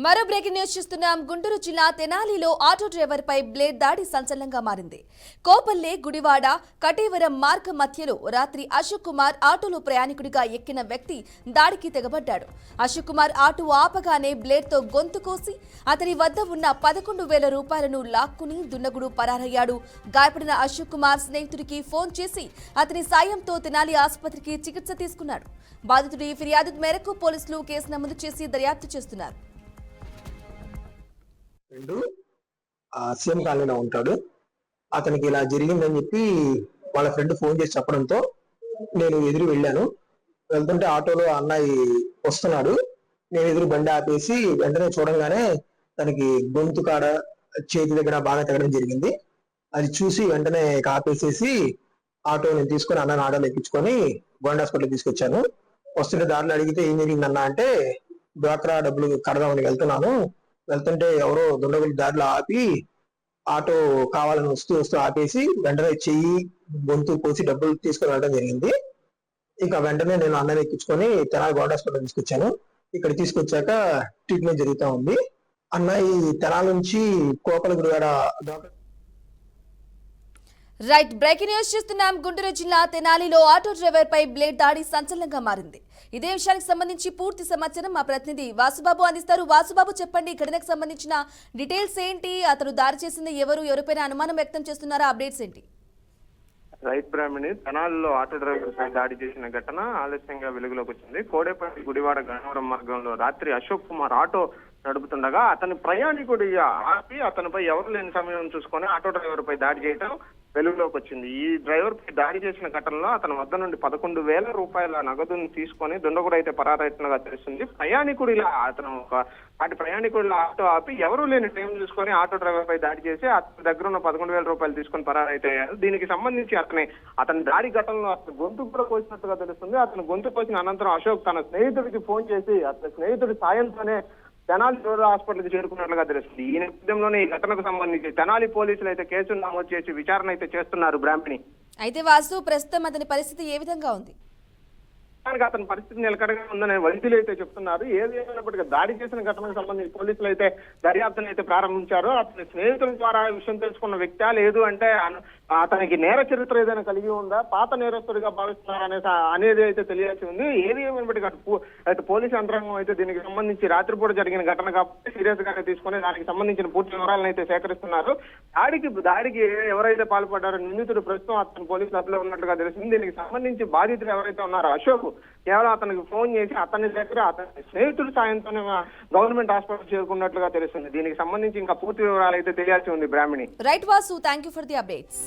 మరో breaking news చూస్తున్నాం. గుంటూరు జిల్లా తెనాలిలో ఆటో డ్రైవర్ పై బ్లేడ్ దాడి సంచలనంగా మారింది. కోపల్లె గుడివాడ కటేవరం మార్గ మధ్యలో రాత్రి అశోక్ కుమార్ ఆటోలో ప్రయాణికుడిగా ఎక్కిన వ్యక్తి దాడికి తెగబడ్డాడు. అశోక్ కుమార్ ఆటో ఆపగానే బ్లేడ్తో గొంతు కోసి అతని వద్ద ఉన్న 11,000 రూపాయలను లాక్కుని దున్నగుడు పరారయ్యాడు. గాయపడిన అశోక్ కుమార్ స్నేహితుడికి ఫోన్ చేసి అతని సాయంతో తెనాలి ఆసుపత్రికి చికిత్స తీసుకున్నాడు. బాధితుడి ఫిర్యాదు మేరకు పోలీసులు కేసు నమోదు చేసి దర్యాప్తు చేస్తున్నారు. సీఎం కాలనీలో ఉంటాడు. అతనికి ఇలా జరిగిందని చెప్పి వాళ్ళ ఫ్రెండ్ ఫోన్ చేసి చెప్పడంతో నేను ఎదురు వెళ్ళాను. వెళ్తుంటే ఆటోలో అన్నయ్య వస్తున్నాడు. నేను ఎదురు బండి ఆపేసి వెంటనే చూడంగానే తనకి గొంతు కాడ చేతి దగ్గర బాగా తగ్గడం జరిగింది. అది చూసి వెంటనే ఆపేసేసి ఆటో నేను తీసుకొని అన్నని ఆటోలో ఎక్కించుకొని గోండా హాస్పిటల్ తీసుకొచ్చాను. వస్తుంటే దారిలో అడిగితే ఏం జరిగిందన్న అంటే డ్వాక్రా డబ్బులు కడదామని వెళ్తుంటే ఎవరో దుండగులు దారిలో ఆపి ఆటో కావాలని వస్తూ ఆపేసి వెంటనే చెయ్యి గొంతు కోసి డబ్బులు తీసుకొని వెళ్ళడం జరిగింది. ఇంకా వెంటనే నేను అన్నని ఎక్కించుకొని తెనాలి గోండా హాస్పిటల్ తీసుకొచ్చాను. ఇక్కడ తీసుకొచ్చాక ట్రీట్మెంట్ జరుగుతూ ఉంది. అన్నయ్య తెనాలి నుంచి కోపల గుడివాడ రైట్ బ్రేకింగ్ న్యూస్ చూస్తున్నాం. గుంటూరు జిల్లా తెనాలిలో ఆటో డ్రైవర్ పై బ్లేడ్ దాడి సంచలనంగా మారింది. ఇదే విషయానికి సంబంధించి పూర్తి సమాచారం మా ప్రతినిధి వాసుబాబు అందిస్తారు. వాసుబాబు, చెప్పండి, ఘటనకు సంబంధించిన డీటెయిల్స్ ఏంటి? అతను దాడి చేసింది ఎవరిపైన అనుమానం వ్యక్తం చేస్తున్నారా? అప్డేట్స్ ఏంటి? రైట్ బ్రాహ్మణి తెనాలిలో ఆటో డ్రైవర్ పై దాడి చేసిన ఘటన ఆలస్యంగా వెలుగులోకి వచ్చింది. కోడేపల్లి గుడివాడ గన్నవరం మార్గంలో రాత్రి అశోక్ కుమార్ ఆటో నడుపుతుండగా అతని ప్రయాణికుడి ఆపి అతనిపై ఎవరు లేని సమయం చూసుకొని ఆటో డ్రైవర్ పై దాడి చేయడం వెలుగులోకి వచ్చింది. ఈ డ్రైవర్ పై దాడి చేసిన ఘటనలో అతని వద్ద నుండి 11,000 రూపాయల నగదును తీసుకొని దుండగుడు అయితే పరారైతున్నగా తెలుస్తుంది. ప్రయాణికుడిలా ఆటో ఆపి ఎవరూ లేని టైం చూసుకొని ఆటో డ్రైవర్ పై దాడి చేసి అతని దగ్గర ఉన్న 11,000 రూపాయలు తీసుకొని పరారైతయ్యారు. దీనికి సంబంధించి అతని దాడి ఘటనలో అతని గొంతు కూడా కోసినట్టుగా తెలుస్తుంది. అతను గొంతు కోసిన అనంతరం అశోక్ తన స్నేహితుడికి ఫోన్ చేసి అతని స్నేహితుడి సాయంతోనే తెనాలి రూరల్ హాస్పిటల్కి చేరుకున్నట్లుగా తెలుస్తుంది. ఈ నేపథ్యంలోనే ఈ ఘటనకు సంబంధించి తెనాలి పోలీసులు అయితే కేసును నమోదు చేసి విచారణ అయితే చేస్తున్నారు. బ్రాహ్మణి, అయితే వాసు, ప్రస్తుతం అతని పరిస్థితి ఏ విధంగా ఉంది? అతని పరిస్థితి నిలకడగా ఉందని వైద్యులు అయితే చెప్తున్నారు. ఏది ఏమైనప్పటికీ దాడి చేసిన ఘటనకు సంబంధించి పోలీసులు అయితే దర్యాప్తును అయితే ప్రారంభించారు. అతని స్నేహితుల ద్వారా విషయం తెలుసుకున్న వ్యక్తి లేదు అంటే అతనికి నేర చరిత్ర ఏదైనా కలిగి ఉందా, పాత నేరస్తుడిగా భావిస్తున్నారా అనేది అయితే తెలియాల్సి ఉంది. ఏది ఏమైనప్పటికీ అటు పోలీసు యంత్రాంగం అయితే దీనికి సంబంధించి రాత్రిపూట జరిగిన ఘటన కాబట్టి సీరియస్ గానే తీసుకుని దానికి సంబంధించిన పూర్తి వివరాలను అయితే సేకరిస్తున్నారు. దాడికి ఎవరైతే పాల్పడ్డారో నిందితుడు ప్రస్తుతం అతను పోలీసులు అదుపులో ఉన్నట్లుగా తెలిసింది. దీనికి సంబంధించి బాధితులు ఎవరైతే ఉన్నారో అశోక్ కేవలం అతనికి ఫోన్ చేసి అతని దగ్గర అతని స్నేహితుడి సాయంతోనే గవర్నమెంట్ హాస్పిటల్ చేరుకున్నట్లుగా తెలుస్తుంది. దీనికి సంబంధించి ఇంకా పూర్తి వివరాలు అయితే తెలియాల్సి ఉంది. Brahmani, right Vasu, thank you for the updates.